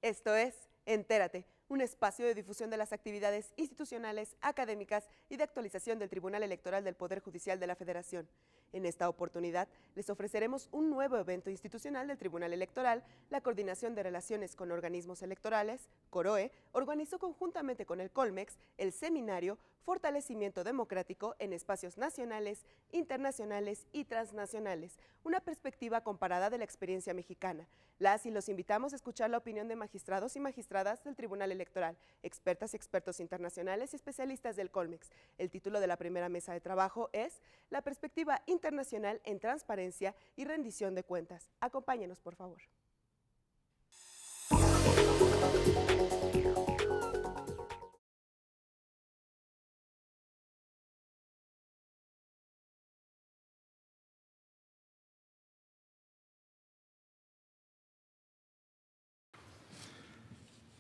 Esto es Entérate, un espacio de difusión de las actividades institucionales, académicas y de actualización del Tribunal Electoral del Poder Judicial de la Federación. En esta oportunidad, les ofreceremos un nuevo evento institucional del Tribunal Electoral. La Coordinación de Relaciones con Organismos Electorales, COROE, organizó conjuntamente con el Colmex el seminario Fortalecimiento Democrático en Espacios Nacionales, Internacionales y Transnacionales, una perspectiva comparada de la experiencia mexicana. Las y los invitamos a escuchar la opinión de magistrados y magistradas del Tribunal Electoral, expertas y expertos internacionales y especialistas del Colmex. El título de la primera mesa de trabajo es La perspectiva internacional en transparencia y rendición de cuentas. Acompáñenos, por favor.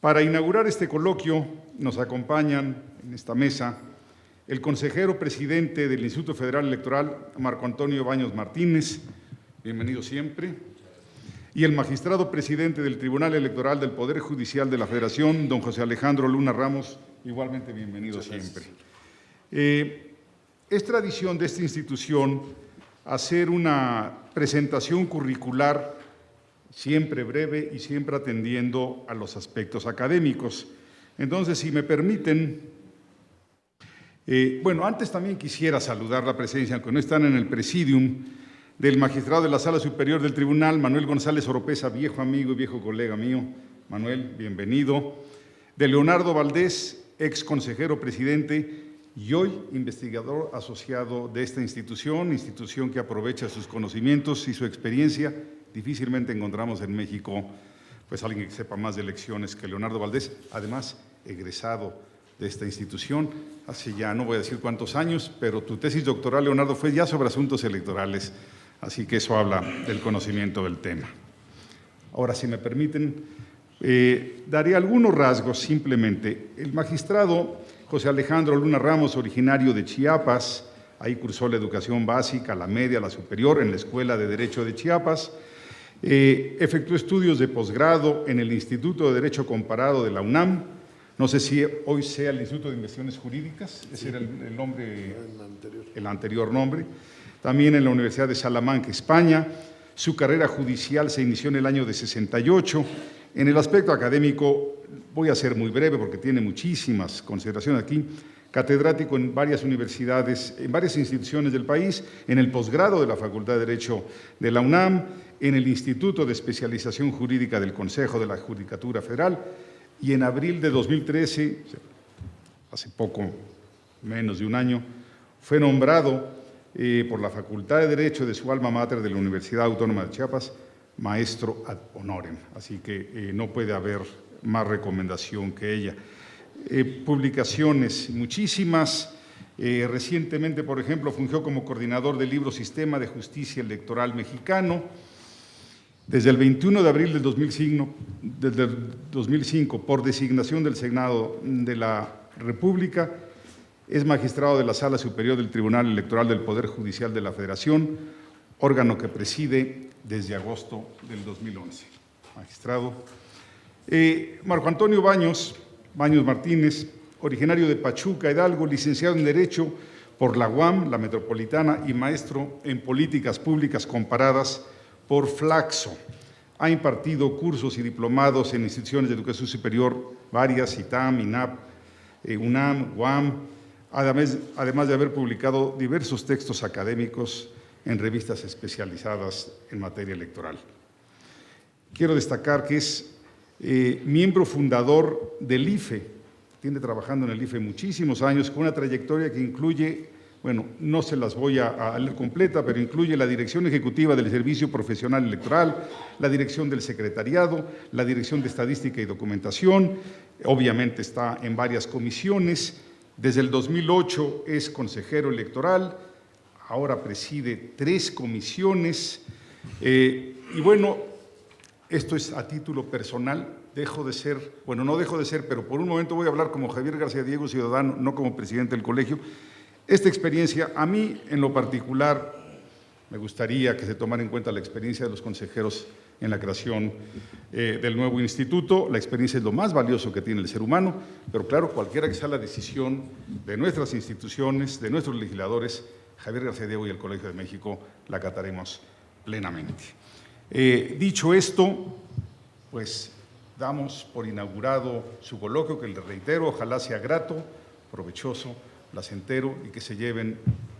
Para inaugurar este coloquio nos acompañan en esta mesa el consejero presidente del Instituto Federal Electoral, Marco Antonio Baños Martínez, bienvenido siempre, y el magistrado presidente del Tribunal Electoral del Poder Judicial de la Federación, don José Alejandro Luna Ramos, igualmente bienvenido siempre. Es tradición de esta institución hacer una presentación curricular siempre breve y siempre atendiendo a los aspectos académicos. Entonces, si me permiten, antes también quisiera saludar la presencia, aunque no están en el presidium, del magistrado de la Sala Superior del Tribunal, Manuel González Oropesa, viejo amigo y viejo colega mío. Manuel, bienvenido. De Leonardo Valdés, ex consejero presidente y hoy investigador asociado de esta institución que aprovecha sus conocimientos y su experiencia. Difícilmente encontramos en México pues alguien que sepa más de elecciones que Leonardo Valdés, además egresado de esta institución hace ya no voy a decir cuántos años, pero tu tesis doctoral, Leonardo, fue ya sobre asuntos electorales, así que eso habla del conocimiento del tema. Ahora, si me permiten, daré algunos rasgos simplemente. El magistrado José Alejandro Luna Ramos, originario de Chiapas, ahí cursó la educación básica, la media, la superior en la Escuela de Derecho de Chiapas. Efectuó estudios de posgrado en el Instituto de Derecho Comparado de la UNAM. No sé si hoy sea el Instituto de Investigaciones Jurídicas, ese era el nombre, el anterior nombre. También en la Universidad de Salamanca, España. Su carrera judicial se inició en el año de 68. En el aspecto académico, voy a ser muy breve porque tiene muchísimas consideraciones aquí. Catedrático en varias universidades, en varias instituciones del país, en el posgrado de la Facultad de Derecho de la UNAM, en el Instituto de Especialización Jurídica del Consejo de la Judicatura Federal, y en abril de 2013, hace poco menos de un año, fue nombrado por la Facultad de Derecho de su alma mater de la Universidad Autónoma de Chiapas, maestro ad honorem, así que no puede haber más recomendación que ella. Publicaciones muchísimas. Recientemente, por ejemplo, fungió como coordinador del libro Sistema de Justicia Electoral Mexicano. Desde el 21 de abril del 2005, por designación del Senado de la República, es magistrado de la Sala Superior del Tribunal Electoral del Poder Judicial de la Federación, órgano que preside desde agosto del 2011. Magistrado. Marco Antonio Baños Martínez, originario de Pachuca, Hidalgo, licenciado en Derecho por la UAM, la Metropolitana, y maestro en Políticas Públicas Comparadas por Flaxo. Ha impartido cursos y diplomados en instituciones de educación superior varias, ITAM, INAP, UNAM, UAM, además de haber publicado diversos textos académicos en revistas especializadas en materia electoral. Quiero destacar que es miembro fundador del IFE, tiene trabajando en el IFE muchísimos años, con una trayectoria que incluye, no se las voy a leer completa, pero incluye la dirección ejecutiva del Servicio Profesional Electoral, la dirección del Secretariado, la dirección de Estadística y Documentación, obviamente está en varias comisiones Desde el 2008 es consejero electoral, ahora preside 3 comisiones. Y bueno, esto es a título personal. Dejo de ser, bueno, no dejo de ser, pero por un momento voy a hablar como Javier García Diego, ciudadano, no como presidente del colegio. Esta experiencia, a mí en lo particular, me gustaría que se tomara en cuenta la experiencia de los consejeros en la creación del nuevo instituto. La experiencia es lo más valioso que tiene el ser humano, pero claro, cualquiera que sea la decisión de nuestras instituciones, de nuestros legisladores, Javier García Diego y el Colegio de México la acataremos plenamente. Dicho esto, pues damos por inaugurado su coloquio, que les reitero, ojalá sea grato, provechoso, placentero y que se lleven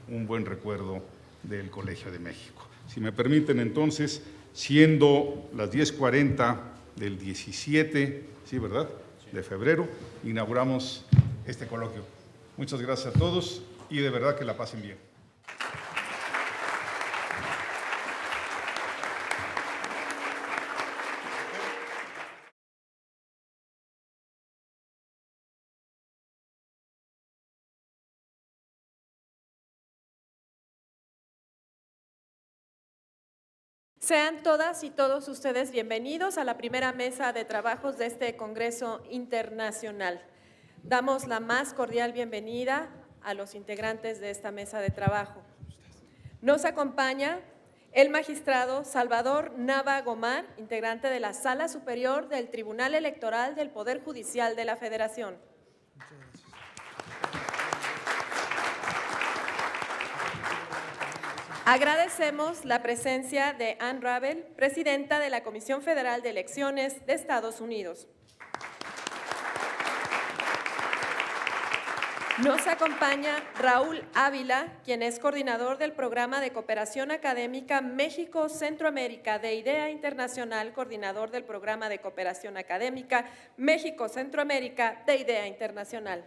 un buen recuerdo del Colegio de México. Si me permiten entonces, siendo las 10:40 del 17, ¿sí, verdad?, de febrero, inauguramos este coloquio. Muchas gracias a todos y de verdad que la pasen bien. Sean todas y todos ustedes bienvenidos a la primera mesa de trabajos de este Congreso Internacional. Damos la más cordial bienvenida a los integrantes de esta mesa de trabajo. Nos acompaña el magistrado Salvador Nava Gomar, integrante de la Sala Superior del Tribunal Electoral del Poder Judicial de la Federación. Agradecemos la presencia de Ann Ravel, presidenta de la Comisión Federal de Elecciones de Estados Unidos. Nos acompaña Raúl Ávila, quien es coordinador del Programa de Cooperación Académica México-Centroamérica de IDEA Internacional, coordinador del Programa de Cooperación Académica México-Centroamérica de IDEA Internacional.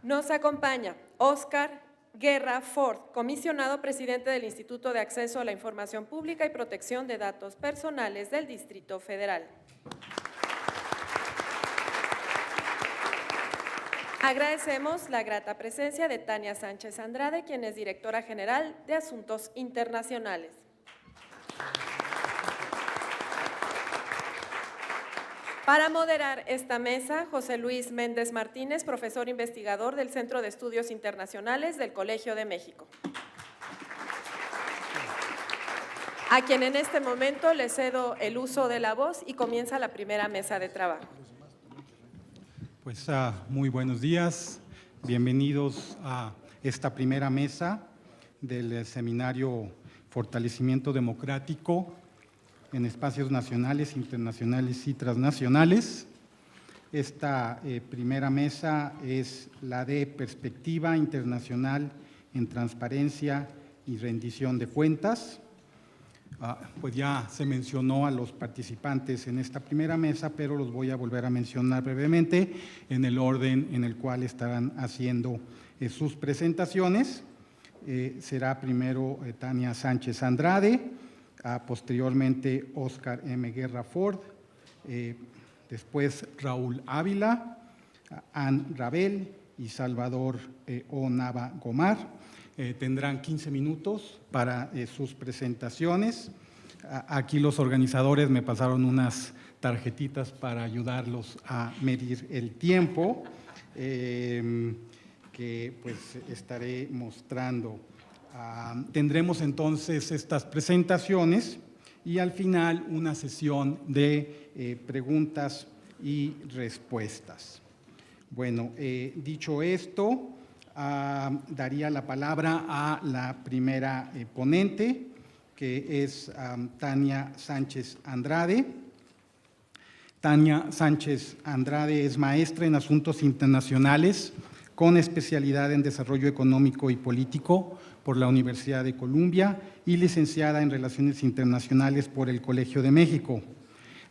Nos acompaña Óscar Guerra Ford, comisionado presidente del Instituto de Acceso a la Información Pública y Protección de Datos Personales del Distrito Federal. Agradecemos la grata presencia de Tania Sánchez Andrade, quien es directora general de Asuntos Internacionales. Para moderar esta mesa, José Luis Méndez Martínez, profesor investigador del Centro de Estudios Internacionales del Colegio de México, a quien en este momento le cedo el uso de la voz y comienza la primera mesa de trabajo. Pues muy buenos días, bienvenidos a esta primera mesa del seminario Fortalecimiento Democrático en espacios nacionales, internacionales y transnacionales. Esta primera mesa es la de Perspectiva Internacional en Transparencia y Rendición de Cuentas. Pues ya se mencionó a los participantes en esta primera mesa, pero los voy a volver a mencionar brevemente en el orden en el cual estarán haciendo sus presentaciones. Será primero Tania Sánchez Andrade, posteriormente Óscar M. Guerra Ford, después Raúl Ávila, Ann Ravel y Salvador O. Nava Gomar. Tendrán 15 minutos para sus presentaciones. Aquí los organizadores me pasaron unas tarjetitas para ayudarlos a medir el tiempo, que pues estaré mostrando. Tendremos entonces estas presentaciones y al final una sesión de preguntas y respuestas. Bueno, dicho esto, daría la palabra a la primera ponente, que es Tania Sánchez Andrade. Tania Sánchez Andrade es maestra en Asuntos Internacionales con especialidad en Desarrollo Económico y Político por la Universidad de Columbia y licenciada en Relaciones Internacionales por el Colegio de México.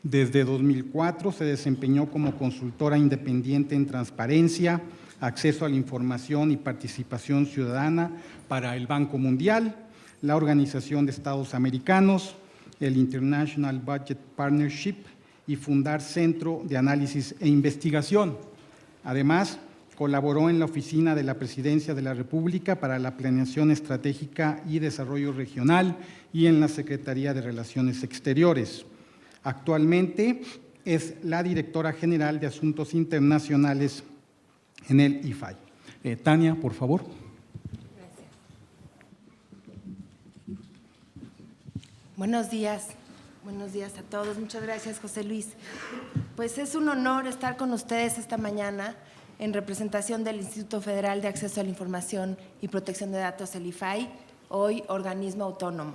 Desde 2004 se desempeñó como consultora independiente en transparencia, acceso a la información y participación ciudadana para el Banco Mundial, la Organización de Estados Americanos, el International Budget Partnership y fundar Centro de Análisis e Investigación. Además, colaboró en la Oficina de la Presidencia de la República para la Planeación Estratégica y Desarrollo Regional y en la Secretaría de Relaciones Exteriores. Actualmente es la Directora General de Asuntos Internacionales en el IFAI. Tania, por favor. Gracias. Buenos días a todos. Muchas gracias, José Luis. Pues es un honor estar con ustedes esta mañana en representación del Instituto Federal de Acceso a la Información y Protección de Datos, el IFAI, hoy organismo autónomo.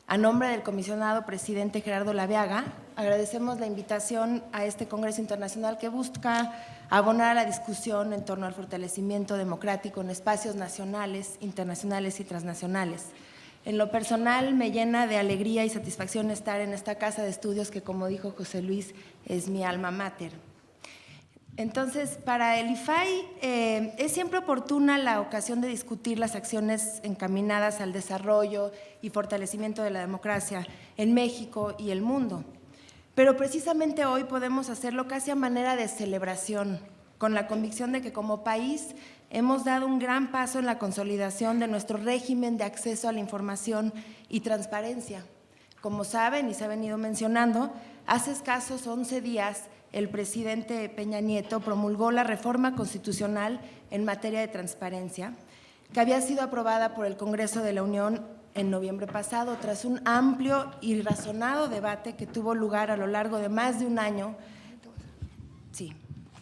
A nombre del comisionado presidente Gerardo Laveaga, agradecemos la invitación a este Congreso Internacional que busca abonar a la discusión en torno al fortalecimiento democrático en espacios nacionales, internacionales y transnacionales. En lo personal, me llena de alegría y satisfacción estar en esta casa de estudios que, como dijo José Luis, es mi alma mater. Entonces, para el IFAI es siempre oportuna la ocasión de discutir las acciones encaminadas al desarrollo y fortalecimiento de la democracia en México y el mundo. Pero precisamente hoy podemos hacerlo casi a manera de celebración, con la convicción de que como país hemos dado un gran paso en la consolidación de nuestro régimen de acceso a la información y transparencia. Como saben y se ha venido mencionando, hace escasos 11 días el presidente Peña Nieto promulgó la reforma constitucional en materia de transparencia, que había sido aprobada por el Congreso de la Unión en noviembre pasado, tras un amplio y razonado debate que tuvo lugar a lo largo de más de un año. Sí,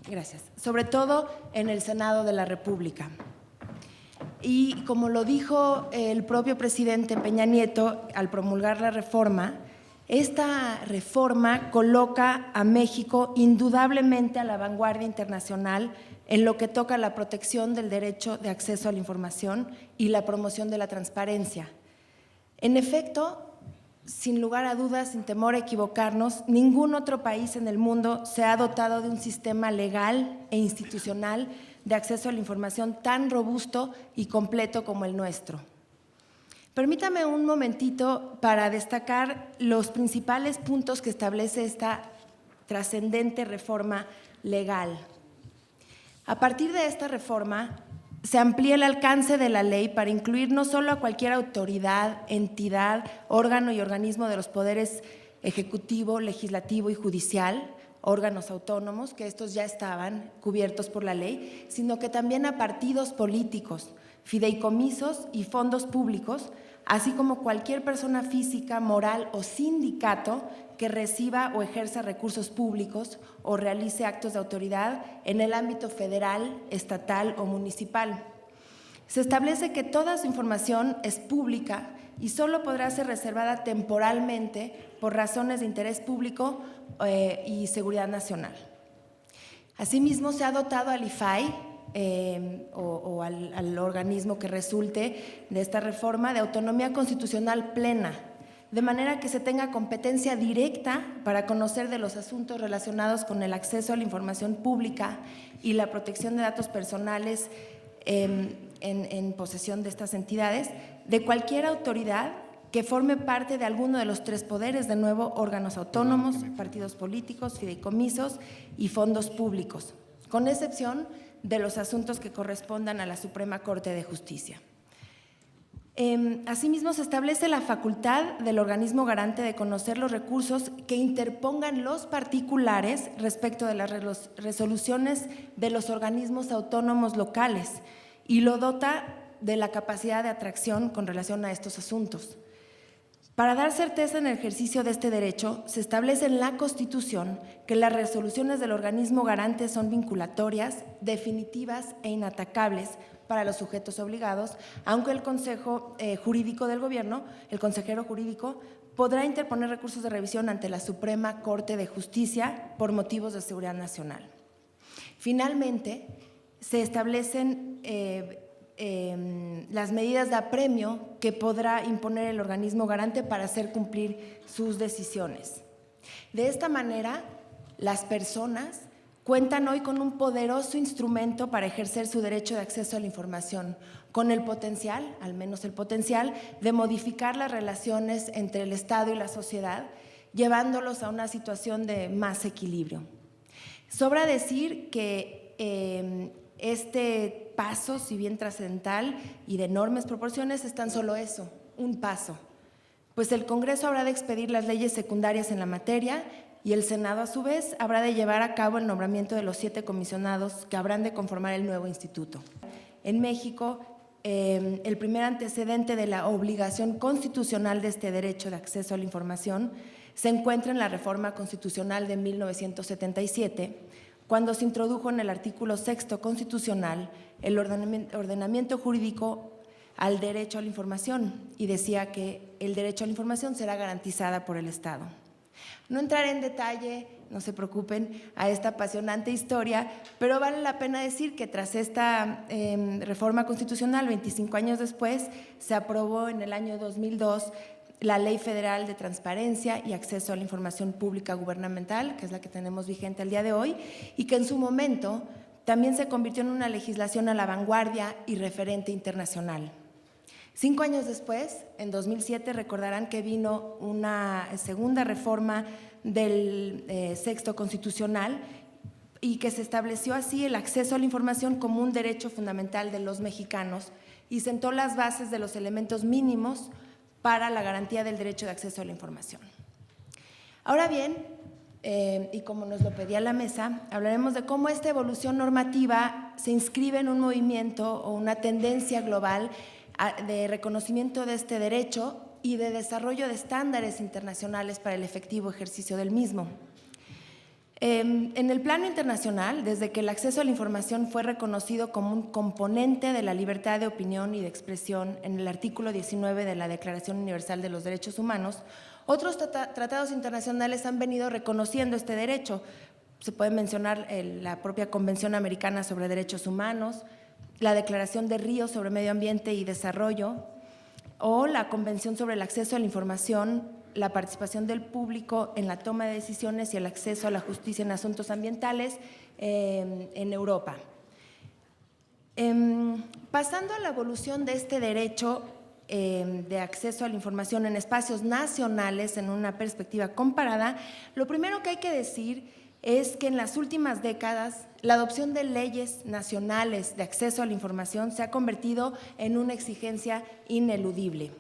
gracias. Sobre todo en el Senado de la República. Y como lo dijo el propio presidente Peña Nieto al promulgar la reforma, esta reforma coloca a México indudablemente a la vanguardia internacional en lo que toca a la protección del derecho de acceso a la información y la promoción de la transparencia. En efecto, sin lugar a dudas, sin temor a equivocarnos, ningún otro país en el mundo se ha dotado de un sistema legal e institucional de acceso a la información tan robusto y completo como el nuestro. Permítame un momentito para destacar los principales puntos que establece esta trascendente reforma legal. A partir de esta reforma, se amplía el alcance de la ley para incluir no solo a cualquier autoridad, entidad, órgano y organismo de los poderes ejecutivo, legislativo y judicial, órganos autónomos, que estos ya estaban cubiertos por la ley, sino que también a partidos políticos, fideicomisos y fondos públicos, así como cualquier persona física, moral o sindicato que reciba o ejerza recursos públicos o realice actos de autoridad en el ámbito federal, estatal o municipal. Se establece que toda su información es pública y solo podrá ser reservada temporalmente por razones de interés público y seguridad nacional. Asimismo, se ha dotado al IFAI al organismo que resulte de esta reforma de autonomía constitucional plena, de manera que se tenga competencia directa para conocer de los asuntos relacionados con el acceso a la información pública y la protección de datos personales en posesión de estas entidades, de cualquier autoridad que forme parte de alguno de los tres poderes, de nuevo, órganos autónomos, partidos políticos, fideicomisos y fondos públicos, con excepción de los asuntos que correspondan a la Suprema Corte de Justicia. Asimismo, se establece la facultad del organismo garante de conocer los recursos que interpongan los particulares respecto de las resoluciones de los organismos autónomos locales y lo dota de la capacidad de atracción con relación a estos asuntos. Para dar certeza en el ejercicio de este derecho, se establece en la Constitución que las resoluciones del organismo garante son vinculatorias, definitivas e inatacables para los sujetos obligados, aunque el Consejo Jurídico del Gobierno, el consejero jurídico, podrá interponer recursos de revisión ante la Suprema Corte de Justicia por motivos de seguridad nacional. Finalmente, se establecen las medidas de apremio que podrá imponer el organismo garante para hacer cumplir sus decisiones. De esta manera, las personas cuentan hoy con un poderoso instrumento para ejercer su derecho de acceso a la información, con el potencial, al menos el potencial, de modificar las relaciones entre el Estado y la sociedad llevándolos a una situación de más equilibrio. Sobra decir que este paso, si bien trascendental y de enormes proporciones, es tan solo eso, un paso, pues el Congreso habrá de expedir las leyes secundarias en la materia y el Senado, a su vez, habrá de llevar a cabo el nombramiento de los 7 comisionados que habrán de conformar el nuevo instituto. En México, el primer antecedente de la obligación constitucional de este derecho de acceso a la información se encuentra en la Reforma Constitucional de 1977, cuando se introdujo en el artículo 6º constitucional el ordenamiento jurídico al derecho a la información y decía que el derecho a la información será garantizada por el Estado. No entraré en detalle, no se preocupen, a esta apasionante historia, pero vale la pena decir que tras esta reforma constitucional, 25 años después, se aprobó en el año 2002 la Ley Federal de Transparencia y Acceso a la Información Pública Gubernamental, que es la que tenemos vigente al día de hoy, y que en su momento también se convirtió en una legislación a la vanguardia y referente internacional. 5 años después, en 2007, recordarán que vino una segunda reforma del sexto constitucional y que se estableció así el acceso a la información como un derecho fundamental de los mexicanos y sentó las bases de los elementos mínimos para la garantía del derecho de acceso a la información. Ahora bien, y como nos lo pedía la mesa, hablaremos de cómo esta evolución normativa se inscribe en un movimiento o una tendencia global de reconocimiento de este derecho y de desarrollo de estándares internacionales para el efectivo ejercicio del mismo. En el plano internacional, desde que el acceso a la información fue reconocido como un componente de la libertad de opinión y de expresión en el artículo 19 de la Declaración Universal de los Derechos Humanos, otros tratados internacionales han venido reconociendo este derecho. Se puede mencionar la propia Convención Americana sobre Derechos Humanos, la Declaración de Río sobre Medio Ambiente y Desarrollo, o la Convención sobre el Acceso a la Información, la participación del público en la toma de decisiones y el acceso a la justicia en asuntos ambientales en Europa. Pasando a la evolución de este derecho de acceso a la información en espacios nacionales en una perspectiva comparada, lo primero que hay que decir es que en las últimas décadas la adopción de leyes nacionales de acceso a la información se ha convertido en una exigencia ineludible.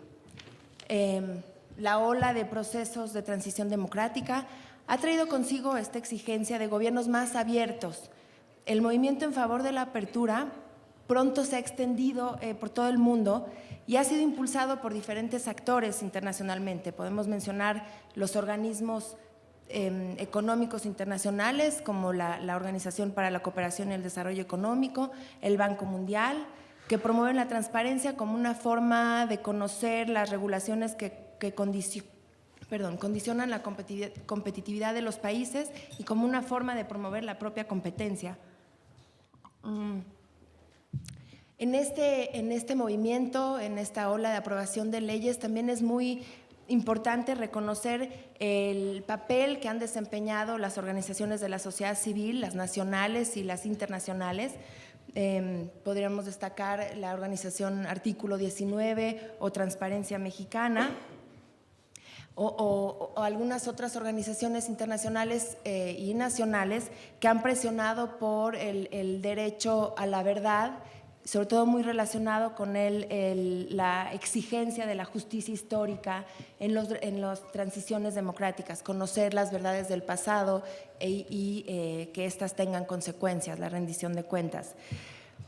La ola de procesos de transición democrática ha traído consigo esta exigencia de gobiernos más abiertos. El movimiento en favor de la apertura pronto se ha extendido por todo el mundo y ha sido impulsado por diferentes actores internacionalmente. Podemos mencionar los organismos económicos internacionales como la Organización para la Cooperación y el Desarrollo Económico, el Banco Mundial, que promueven la transparencia como una forma de conocer las regulaciones que condicionan la competitividad de los países y como una forma de promover la propia competencia. En este movimiento, en esta ola de aprobación de leyes, también es muy importante reconocer el papel que han desempeñado las organizaciones de la sociedad civil, las nacionales y las internacionales. Podríamos destacar la organización Artículo 19 o Transparencia Mexicana, o algunas otras organizaciones internacionales y nacionales que han presionado por el derecho a la verdad, sobre todo muy relacionado con la exigencia de la justicia histórica en las transiciones democráticas, conocer las verdades del pasado y que éstas tengan consecuencias, la rendición de cuentas.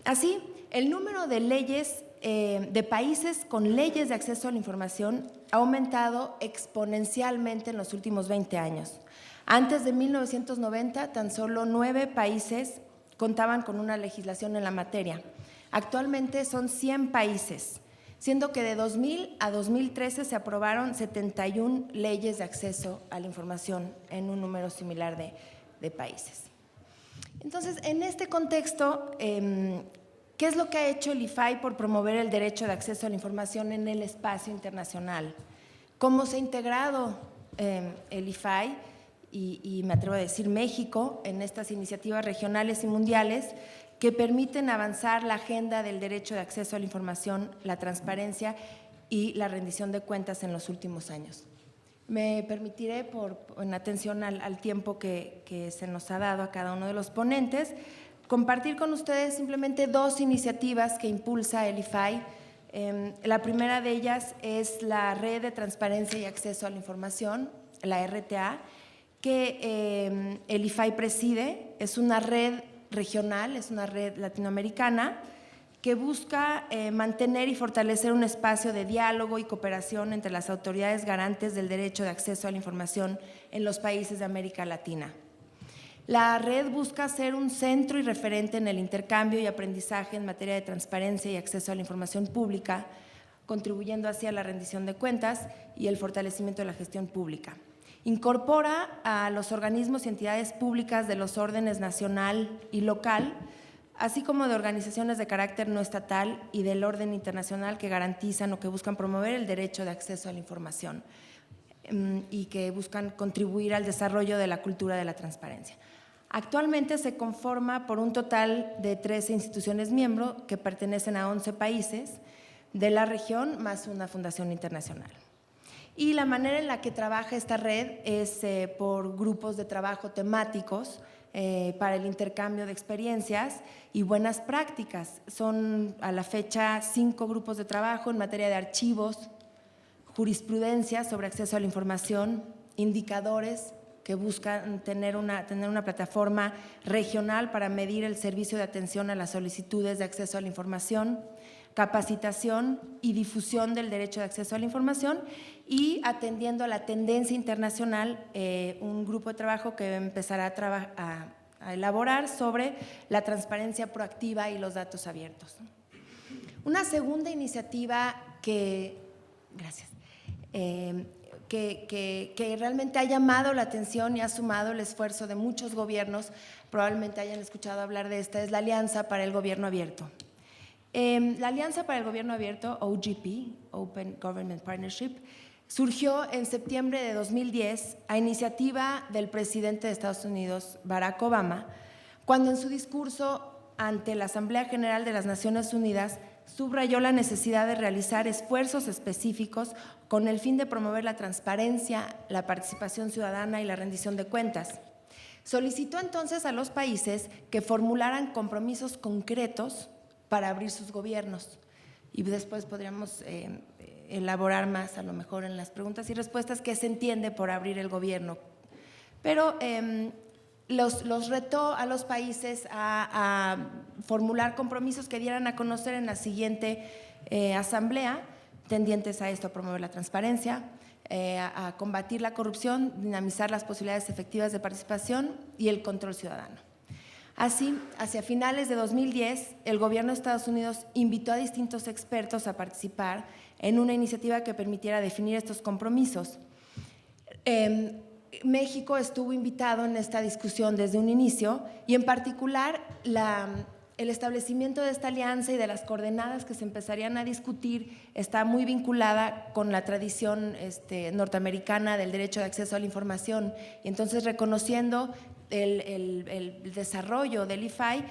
Así, el número de leyes de países con leyes de acceso a la información ha aumentado exponencialmente en los últimos 20 años. Antes de 1990, tan solo 9 países contaban con una legislación en la materia. Actualmente son 100 países, siendo que de 2000 a 2013 se aprobaron 71 leyes de acceso a la información en un número similar de países. Entonces, en este contexto, ¿qué es lo que ha hecho el IFAI por promover el derecho de acceso a la información en el espacio internacional? ¿Cómo se ha integrado el IFAI y me atrevo a decir México en estas iniciativas regionales y mundiales que permiten avanzar la agenda del derecho de acceso a la información, la transparencia y la rendición de cuentas en los últimos años? Me permitiré, en atención al tiempo que se nos ha dado a cada uno de los ponentes, compartir con ustedes simplemente 2 iniciativas que impulsa el IFAI. La primera de ellas es la Red de Transparencia y Acceso a la Información, la RTA, que el IFAI preside. Es una red regional, es una red latinoamericana que busca mantener y fortalecer un espacio de diálogo y cooperación entre las autoridades garantes del derecho de acceso a la información en los países de América Latina. La red busca ser un centro y referente en el intercambio y aprendizaje en materia de transparencia y acceso a la información pública, contribuyendo así a la rendición de cuentas y el fortalecimiento de la gestión pública. Incorpora a los organismos y entidades públicas de los órdenes nacional y local, así como de organizaciones de carácter no estatal y del orden internacional que garantizan o que buscan promover el derecho de acceso a la información y que buscan contribuir al desarrollo de la cultura de la transparencia. Actualmente se conforma por un total de 13 instituciones miembros que pertenecen a 11 países de la región, más una fundación internacional. Y la manera en la que trabaja esta red es por grupos de trabajo temáticos para el intercambio de experiencias y buenas prácticas. Son a la fecha 5 grupos de trabajo en materia de archivos, jurisprudencia sobre acceso a la información, indicadores que buscan tener una plataforma regional para medir el servicio de atención a las solicitudes de acceso a la información, capacitación y difusión del derecho de acceso a la información y atendiendo a la tendencia internacional, un grupo de trabajo que empezará a elaborar sobre la transparencia proactiva y los datos abiertos. Una segunda iniciativa que realmente ha llamado la atención y ha sumado el esfuerzo de muchos gobiernos, probablemente hayan escuchado hablar de esta, es la Alianza para el Gobierno Abierto. La Alianza para el Gobierno Abierto, OGP, Open Government Partnership, surgió en septiembre de 2010 a iniciativa del presidente de Estados Unidos, Barack Obama, cuando en su discurso ante la Asamblea General de las Naciones Unidas subrayó la necesidad de realizar esfuerzos específicos con el fin de promover la transparencia, la participación ciudadana y la rendición de cuentas. Solicitó entonces a los países que formularan compromisos concretos para abrir sus gobiernos. Y después podríamos elaborar más, a lo mejor, en las preguntas y respuestas, qué se entiende por abrir el gobierno. Pero los retó a los países a formular compromisos que dieran a conocer en la siguiente asamblea, tendientes a esto, a promover la transparencia, a combatir la corrupción, dinamizar las posibilidades efectivas de participación y el control ciudadano. Así, hacia finales de 2010, el gobierno de Estados Unidos invitó a distintos expertos a participar en una iniciativa que permitiera definir estos compromisos. México estuvo invitado en esta discusión desde un inicio y en particular el establecimiento de esta alianza y de las coordenadas que se empezarían a discutir está muy vinculada con la tradición norteamericana del derecho de acceso a la información. Y entonces, reconociendo el desarrollo del IFAI,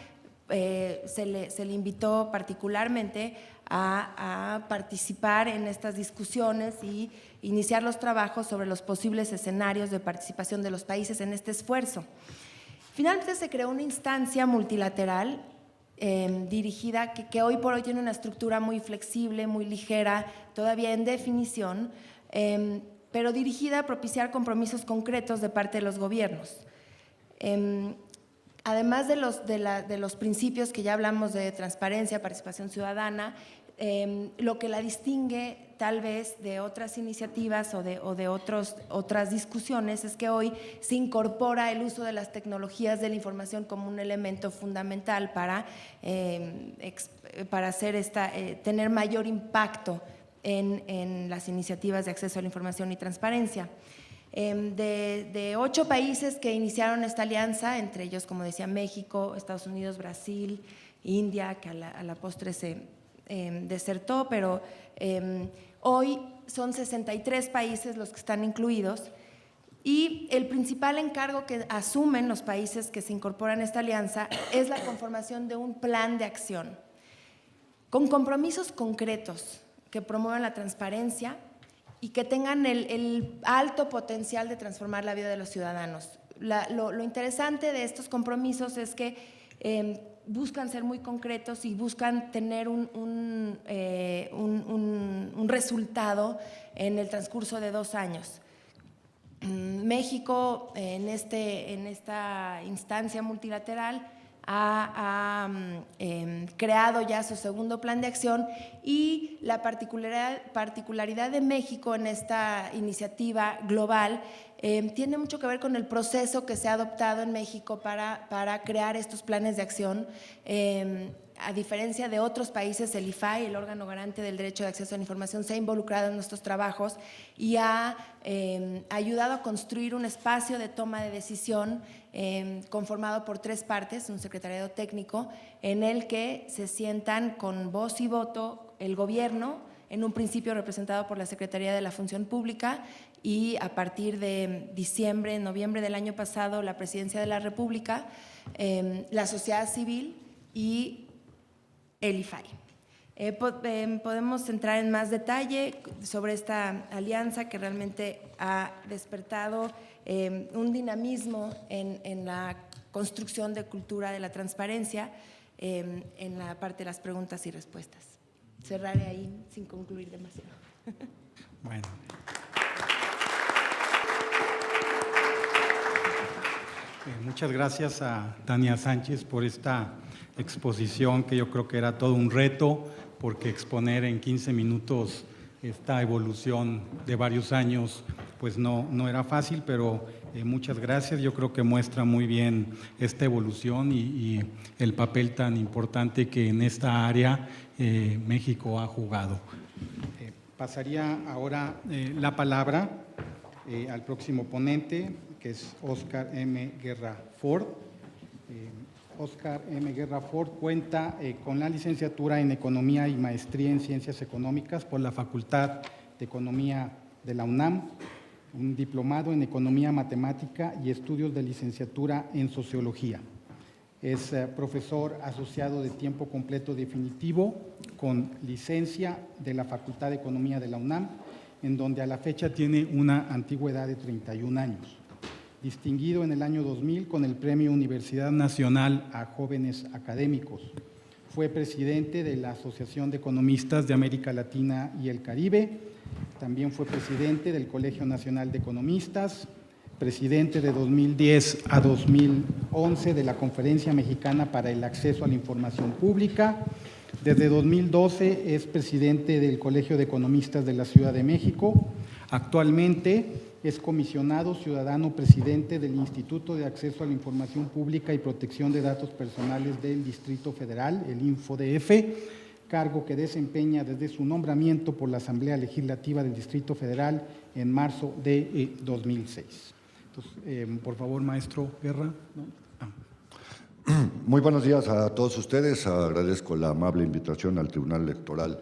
se le invitó particularmente a participar en estas discusiones y iniciar los trabajos sobre los posibles escenarios de participación de los países en este esfuerzo. Finalmente se creó una instancia multilateral dirigida, que hoy por hoy tiene una estructura muy flexible, muy ligera, todavía en definición, pero dirigida a propiciar compromisos concretos de parte de los gobiernos. Además de los principios que ya hablamos de transparencia, participación ciudadana, lo que la distingue tal vez de otras iniciativas o de otras discusiones es que hoy se incorpora el uso de las tecnologías de la información como un elemento fundamental para tener mayor impacto en las iniciativas de acceso a la información y transparencia. De 8 países que iniciaron esta alianza, entre ellos, como decía, México, Estados Unidos, Brasil, India, que a la postre se desertó, pero hoy son 63 países los que están incluidos, y el principal encargo que asumen los países que se incorporan a esta alianza es la conformación de un plan de acción con compromisos concretos que promuevan la transparencia y que tengan el alto potencial de transformar la vida de los ciudadanos. Lo interesante de estos compromisos es que buscan ser muy concretos y buscan tener un resultado en el transcurso de 2 años. México, en esta instancia multilateral, ha creado ya su segundo plan de acción, y la particularidad de México en esta iniciativa global tiene mucho que ver con el proceso que se ha adoptado en México para crear estos planes de acción. A diferencia de otros países, el IFAI, el órgano garante del derecho de acceso a la información, se ha involucrado en nuestros trabajos y ha ayudado a construir un espacio de toma de decisión conformado por 3 partes, un secretariado técnico, en el que se sientan con voz y voto el gobierno, en un principio representado por la Secretaría de la Función Pública, y a partir de noviembre del año pasado, la Presidencia de la República, la sociedad civil y el IFAI. Podemos entrar en más detalle sobre esta alianza que realmente ha despertado un dinamismo en la construcción de cultura de la transparencia en la parte de las preguntas y respuestas. Cerraré ahí sin concluir demasiado. Bueno. Muchas gracias a Tania Sánchez por esta exposición, que yo creo que era todo un reto, porque exponer en 15 minutos esta evolución de varios años pues no era fácil, pero muchas gracias. Yo creo que muestra muy bien esta evolución y el papel tan importante que en esta área México ha jugado. Pasaría ahora la palabra al próximo ponente, que es Óscar M. Guerra Ford. Óscar M. Guerra Ford cuenta con la licenciatura en Economía y maestría en Ciencias Económicas por la Facultad de Economía de la UNAM, un diplomado en Economía Matemática y estudios de licenciatura en Sociología. Es profesor asociado de tiempo completo definitivo con licencia de la Facultad de Economía de la UNAM, en donde a la fecha tiene una antigüedad de 31 años. Distinguido en el año 2000 con el Premio Universidad Nacional a Jóvenes Académicos. Fue presidente de la Asociación de Economistas de América Latina y el Caribe. También fue presidente del Colegio Nacional de Economistas, presidente de 2010 a 2011 de la Conferencia Mexicana para el Acceso a la Información Pública. Desde 2012 es presidente del Colegio de Economistas de la Ciudad de México. Actualmente es comisionado ciudadano presidente del Instituto de Acceso a la Información Pública y Protección de Datos Personales del Distrito Federal, el InfoDF, cargo que desempeña desde su nombramiento por la Asamblea Legislativa del Distrito Federal en marzo de 2006. Entonces, por favor, maestro Guerra. Muy buenos días a todos ustedes. Agradezco la amable invitación al Tribunal Electoral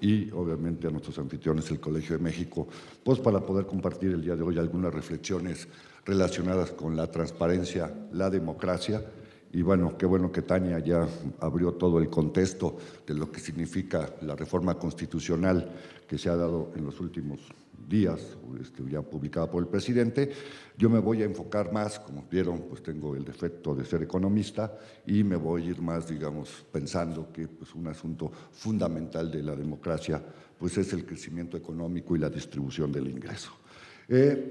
y obviamente a nuestros anfitriones, el Colegio de México, pues para poder compartir el día de hoy algunas reflexiones relacionadas con la transparencia, la democracia. Y bueno que Tania ya abrió todo el contexto de lo que significa la reforma constitucional que se ha dado en los últimos días, ya publicada por el presidente. Yo me voy a enfocar más, como vieron, pues tengo el defecto de ser economista y me voy a ir más, digamos, pensando que pues, un asunto fundamental de la democracia pues es el crecimiento económico y la distribución del ingreso.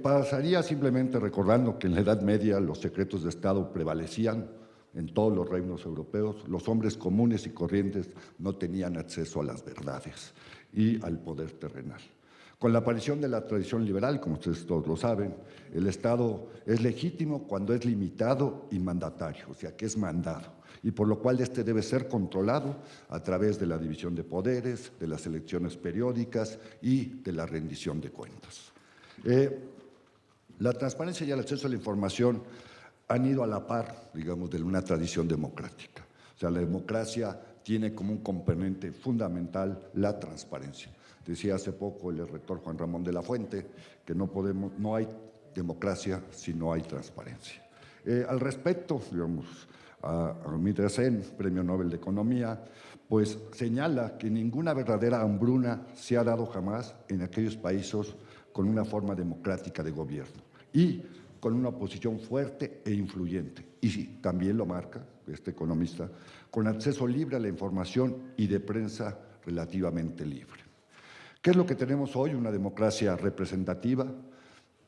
Pasaría simplemente recordando que en la Edad Media los secretos de Estado prevalecían en todos los reinos europeos. Los hombres comunes y corrientes no tenían acceso a las verdades y al poder terrenal. Con la aparición de la tradición liberal, como ustedes todos lo saben, el Estado es legítimo cuando es limitado y mandatario, o sea, que es mandado, y por lo cual este debe ser controlado a través de la división de poderes, de las elecciones periódicas y de la rendición de cuentas. La transparencia y el acceso a la información han ido a la par, digamos, de una tradición democrática. O sea, la democracia tiene como un componente fundamental la transparencia. Decía hace poco el rector Juan Ramón de la Fuente que no hay democracia si no hay transparencia. Al respecto, digamos, Amartya Sen, Premio Nobel de Economía, pues señala que ninguna verdadera hambruna se ha dado jamás en aquellos países con una forma democrática de gobierno y con una oposición fuerte e influyente. Y sí, también lo marca este economista, con acceso libre a la información y de prensa relativamente libre. ¿Qué es lo que tenemos hoy? Una democracia representativa,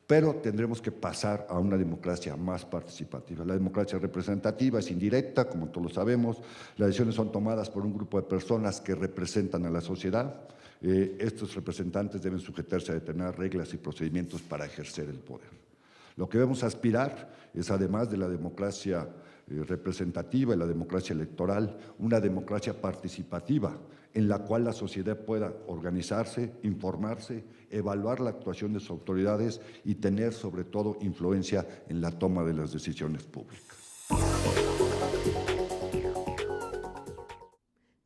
pero tendremos que pasar a una democracia más participativa. La democracia representativa es indirecta, como todos lo sabemos, las decisiones son tomadas por un grupo de personas que representan a la sociedad. Estos representantes deben sujetarse a determinadas reglas y procedimientos para ejercer el poder. Lo que debemos aspirar es, además de la democracia representativa y la democracia electoral, una democracia participativa, en la cual la sociedad pueda organizarse, informarse, evaluar la actuación de sus autoridades y tener, sobre todo, influencia en la toma de las decisiones públicas.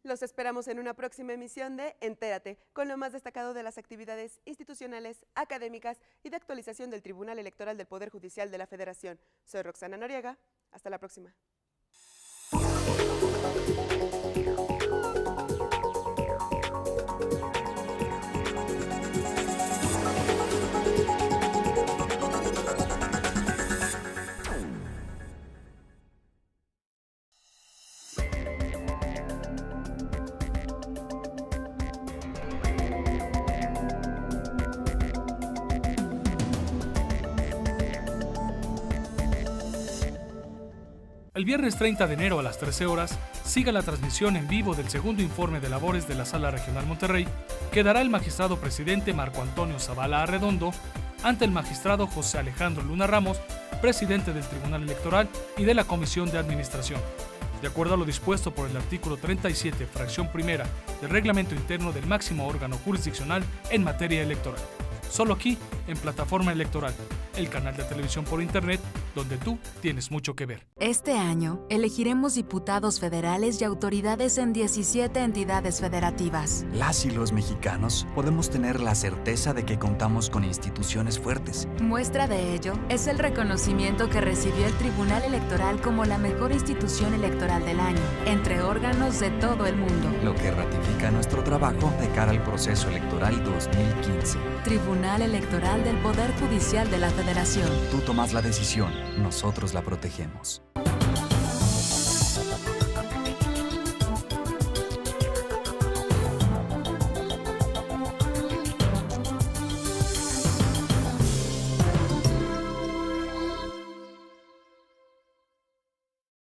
Los esperamos en una próxima emisión de Entérate, con lo más destacado de las actividades institucionales, académicas y de actualización del Tribunal Electoral del Poder Judicial de la Federación. Soy Roxana Noriega. Hasta la próxima. El viernes 30 de enero a las 13 horas, siga la transmisión en vivo del segundo informe de labores de la Sala Regional Monterrey, que dará el magistrado presidente Marco Antonio Zavala Arredondo ante el magistrado José Alejandro Luna Ramos, presidente del Tribunal Electoral y de la Comisión de Administración, de acuerdo a lo dispuesto por el artículo 37, fracción primera del Reglamento Interno del máximo órgano jurisdiccional en materia electoral. Solo aquí, en Plataforma Electoral, el canal de televisión por internet, donde tú tienes mucho que ver. Este año, elegiremos diputados federales y autoridades en 17 entidades federativas. Las y los mexicanos podemos tener la certeza de que contamos con instituciones fuertes. Muestra de ello es el reconocimiento que recibió el Tribunal Electoral como la mejor institución electoral del año, entre órganos de todo el mundo. Lo que ratifica nuestro trabajo de cara al proceso electoral 2015. Tribunal Electoral del Poder Judicial de la Federación. Tú tomas la decisión, nosotros la protegemos.